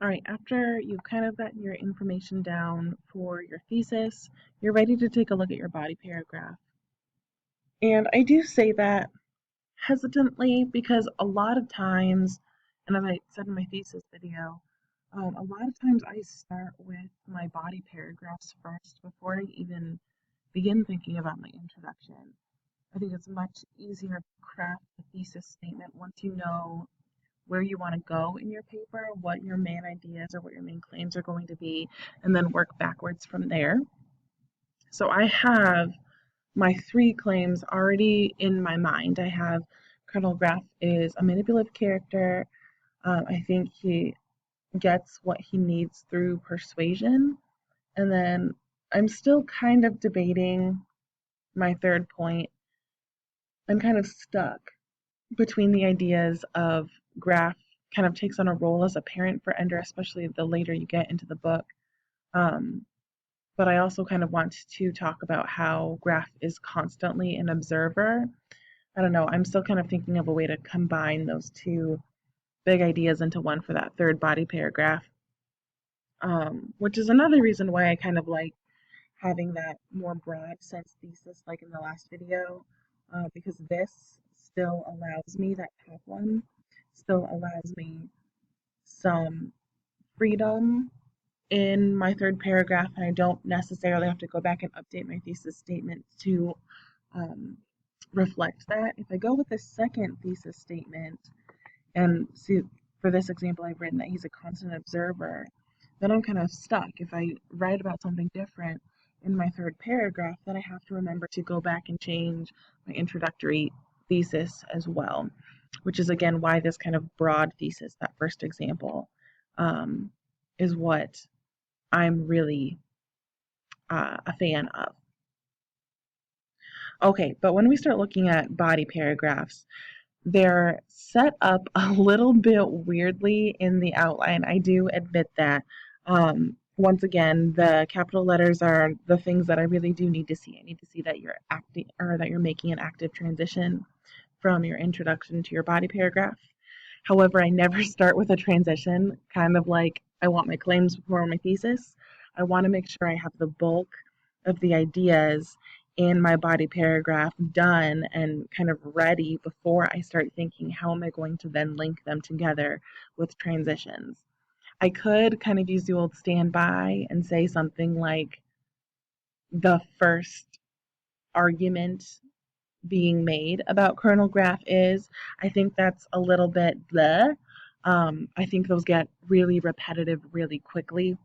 All right, after you've kind of gotten your information down for your thesis, you're ready to take a look at your body paragraph. And I do say that hesitantly because a lot of times, and as I said in my thesis video, a lot of times I start with my body paragraphs first before I even begin thinking about my introduction. I think it's much easier to craft a thesis statement once you know where you want to go in your paper, what your main ideas or what your main claims are going to be, and then work backwards from there. So I have my three claims already in my mind. I have Colonel Graff is a manipulative character. I think he gets what he needs through persuasion. And then I'm still kind of debating my third point. I'm kind of stuck between the ideas of Graff kind of takes on a role as a parent for Ender, especially the later you get into the book. Um, but I also kind of want to talk about how Graff is constantly an observer. I don't know, I'm still kind of thinking of a way to combine those two big ideas into one for that third body paragraph, which is another reason why I kind of like having that more broad sense thesis like in the last video, because this still allows me, that top one still allows me some freedom in my third paragraph, and I don't necessarily have to go back and update my thesis statement to um, reflect that. If I go with the second thesis statement and see, for this example, I've written that he's a constant observer, then I'm kind of stuck. If I write about something different in my third paragraph, then I have to remember to go back and change my introductory thesis as well, which is again why this kind of broad thesis, that first example, um, is what I'm really a fan of. Okay, but when we start looking at body paragraphs, they're set up a little bit weirdly in the outline. I do admit that. Once again, the capital letters are the things that I really do need to see. I need to see that you're acting or that you're making an active transition from your introduction to your body paragraph. However, I never start with a transition, kind of like I want my claims before my thesis. I want to make sure I have the bulk of the ideas in my body paragraph done and kind of ready before I start thinking, how am I going to then link them together with transitions? I could kind of use the old standby and say something like the first argument being made about Colonel Graff is. I think that's a little bit bleh. I think those get really repetitive really quickly.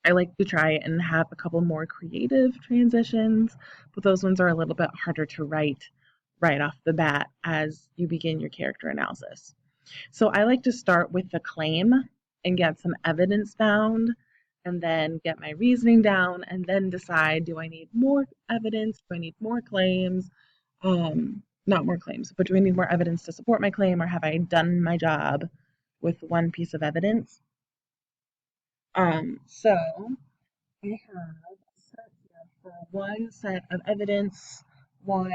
I like to try and have a couple more creative transitions, but those ones are a little bit harder to write right off the bat as you begin your character analysis. So I like to start with the claim and get some evidence found and then get my reasoning down and then decide, do I need more evidence? Do I need more claims? Not more claims, but do I need more evidence to support my claim, or have I done my job with one piece of evidence? So I have set here for one set of evidence, one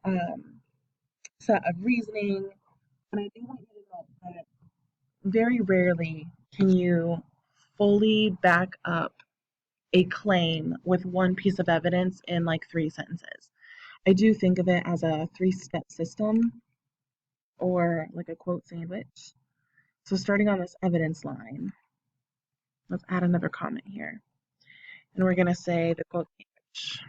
um, set of reasoning, and I do want you to note that very rarely can you fully back up a claim with one piece of evidence in like three sentences. I do think of it as a three-step system or like a quote sandwich. So starting on this evidence line, let's add another comment here. And we're going to say the quote sandwich.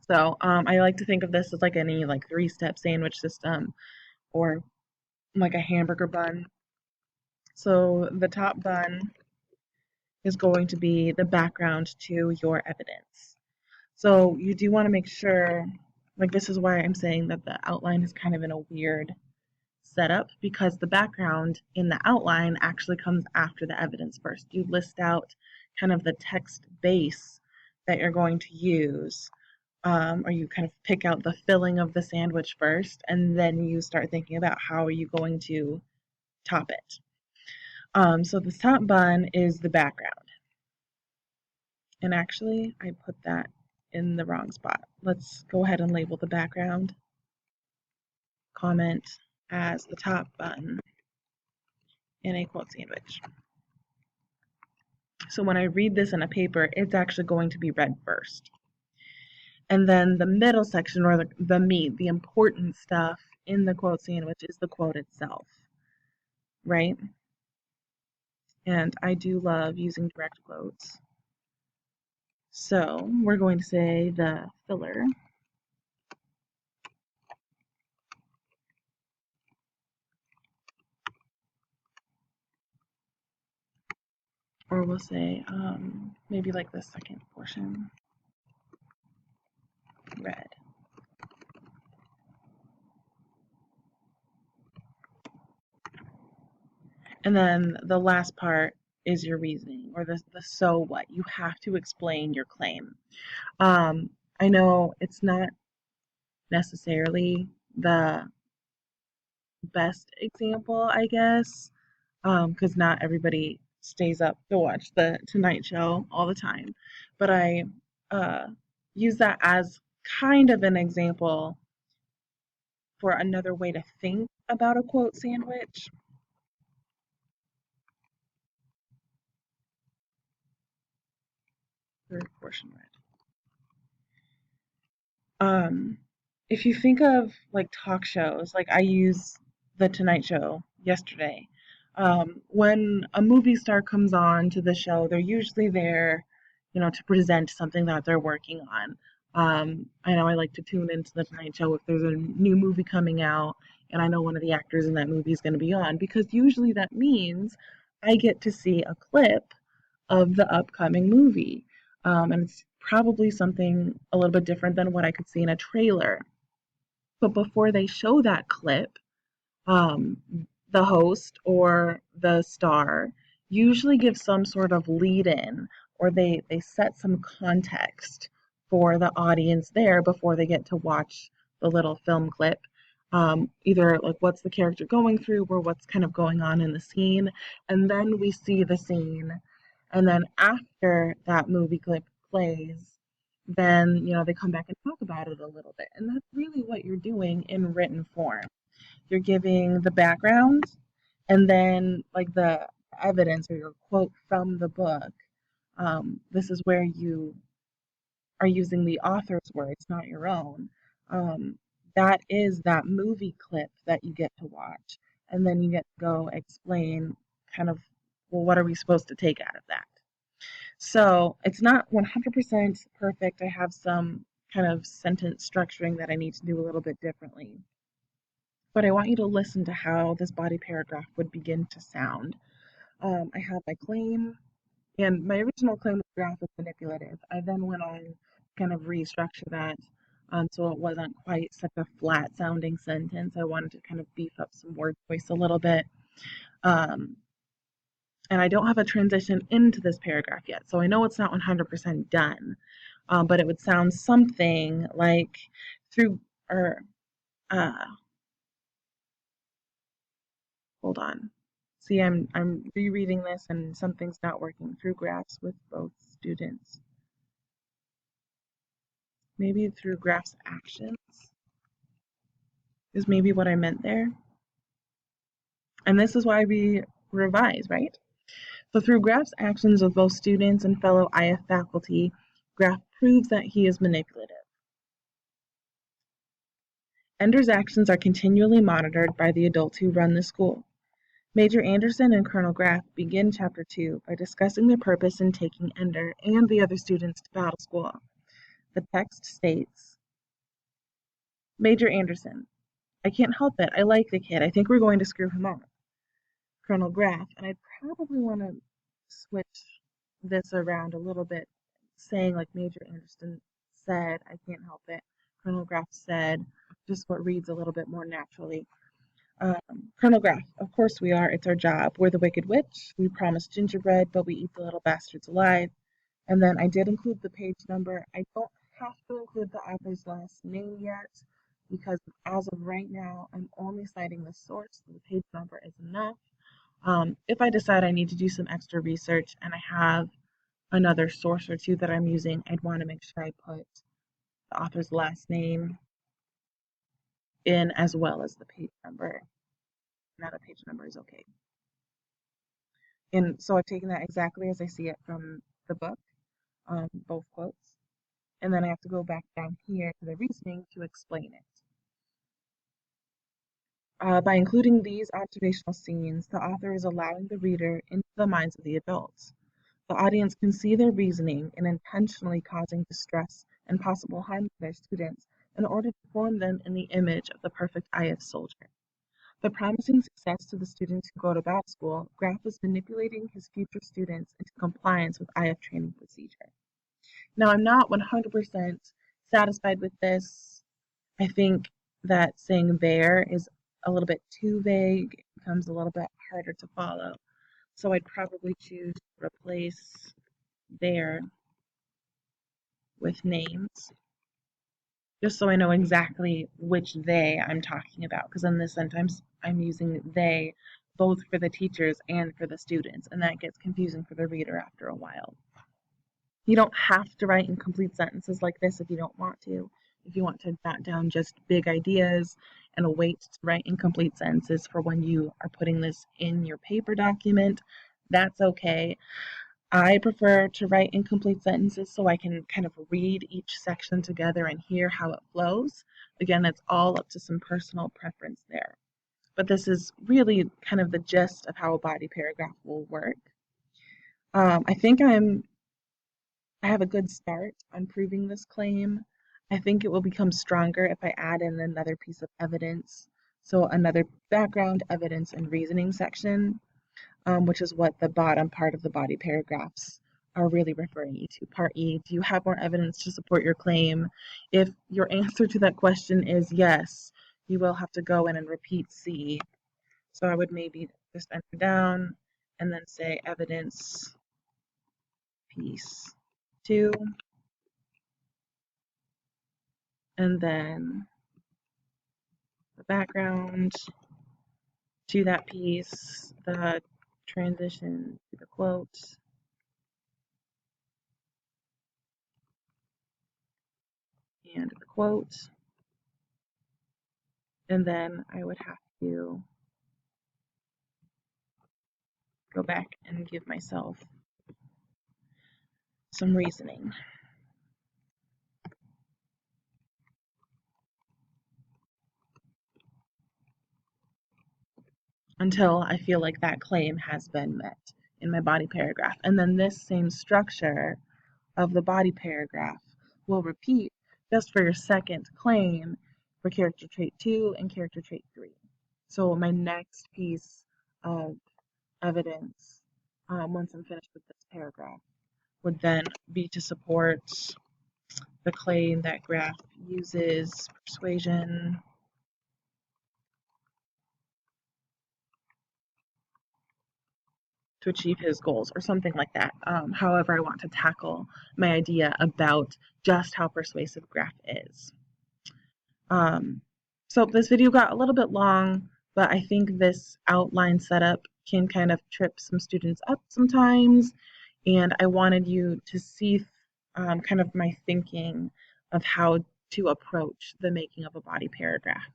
So I like to think of this as like any like three-step sandwich system or like a hamburger bun. So the top bun is going to be the background to your evidence. So you do want to make sure, like this is why I'm saying that the outline is kind of in a weird setup, because the background in the outline actually comes after the evidence first. You list out kind of the text base that you're going to use, or you kind of pick out the filling of the sandwich first, and then you start thinking about how are you going to top it. So the top bun is the background. And actually, I put that in the wrong spot. Let's go ahead and label the background. Comment. as the top bun in a quote sandwich. So when I read this in a paper, it's actually going to be read first. And then the middle section, or the meat, the important stuff in the quote sandwich, is the quote itself, right? And I do love using direct quotes. So we're going to say the filler. Or we'll say maybe like the second portion, red. And then the last part is your reasoning, or the so what. You have to explain your claim. I know it's not necessarily the best example, I guess, because not everybody stays up to watch the Tonight Show all the time. But I uh, use that as kind of an example for another way to think about a quote sandwich. Third portion red. If you think of like talk shows, like I use the Tonight Show yesterday. When a movie star comes on to the show, they're usually there, to present something that they're working on. I know I like to tune into the Tonight Show if there's a new movie coming out, and I know one of the actors in that movie is going to be on, because usually that means I get to see a clip of the upcoming movie. And it's probably something a little bit different than what I could see in a trailer. But before they show that clip, um, the host or the star usually gives some sort of lead in, or they set some context for the audience there before they get to watch the little film clip. Either like what's the character going through, or what's kind of going on in the scene. And then we see the scene. And then after that movie clip plays, then they come back and talk about it a little bit. And that's really what you're doing in written form. You're giving the background, and then like the evidence or your quote from the book. This is where you are using the author's words, not your own. Um, that is that movie clip that you get to watch, and then you get to go explain kind of, well, what are we supposed to take out of that? So it's not 100% perfect. I have some kind of sentence structuring that I need to do a little bit differently. But I want you to listen to how this body paragraph would begin to sound. I have my claim, and my original claim of the graph was manipulative. I then went on to kind of restructure that so it wasn't quite such a flat sounding sentence. I wanted to kind of beef up some word choice a little bit. Um, and I don't have a transition into this paragraph yet, so I know it's not 100% done, but it would sound something like through, or uh, hold on. See, I'm rereading this and something's not working. Through graphs with both students. Maybe through graphs actions is maybe what I meant there. And this is why we revise, right? So through Graph's actions with both students and fellow IF faculty, Graph proves that he is manipulative. Ender's actions are continually monitored by the adults who run the school. Major Anderson and Colonel Graph begin Chapter 2 by discussing their purpose in taking Ender and the other students to battle school. The text states, Major Anderson, I can't help it. I like the kid. I think we're going to screw him up. Colonel Graph, and I probably want to switch this around a little bit, saying like Major Anderson said, I can't help it. Colonel Graph said, just what reads a little bit more naturally. Colonel Graph, of course we are. It's our job. We're the Wicked Witch. We promised gingerbread, but we eat the little bastards alive. And then I did include the page number. I don't have to include the author's last name yet, because as of right now, I'm only citing the source. So the page number is enough. If I decide I need to do some extra research and I have another source or two that I'm using, I'd want to make sure I put the author's last name. in as well as the page number. Not a page number is okay. And so I've taken that exactly as I see it from the book, both quotes. And then I have to go back down here to the reasoning to explain it. By including these observational scenes, the author is allowing the reader into the minds of the adults. The audience can see their reasoning in intentionally causing distress and possible harm to their students in order to form them in the image of the perfect IF soldier. The promising success to the students who go to bat school, Graff is manipulating his future students into compliance with IF training procedure. Now, I'm not 100% satisfied with this. I think that saying there is a little bit too vague. It becomes a little bit harder to follow. So I'd probably choose to replace there with names, just so I know exactly which they I'm talking about. Because in this sentence, I'm using they both for the teachers and for the students, and that gets confusing for the reader after a while. You don't have to write incomplete sentences like this if you don't want to. If you want to jot down just big ideas and wait to write incomplete sentences for when you are putting this in your paper document, that's okay. I prefer to write incomplete sentences so I can kind of read each section together and hear how it flows. Again, it's all up to some personal preference there. But this is really kind of the gist of how a body paragraph will work. I think I have a good start on proving this claim. I think it will become stronger if I add in another piece of evidence. So another background, evidence, and reasoning section, which is what the bottom part of the body paragraphs are really referring you to. Part E, do you have more evidence to support your claim? If your answer to that question is yes, you will have to go in and repeat C. So I would maybe just enter down and then say evidence piece 2. And then the background to that piece, the transition to the quote, and the quote. And then I would have to go back and give myself some reasoning. Until I feel like that claim has been met in my body paragraph. And then this same structure of the body paragraph will repeat just for your second claim for character trait 2 and character trait 3. So my next piece of evidence, once I'm finished with this paragraph, would then be to support the claim that Graff uses persuasion to achieve his goals, or something like that. However I want to tackle my idea about just how persuasive Graff is. So this video got a little bit long, but I think this outline setup can kind of trip some students up sometimes, and I wanted you to see kind of my thinking of how to approach the making of a body paragraph.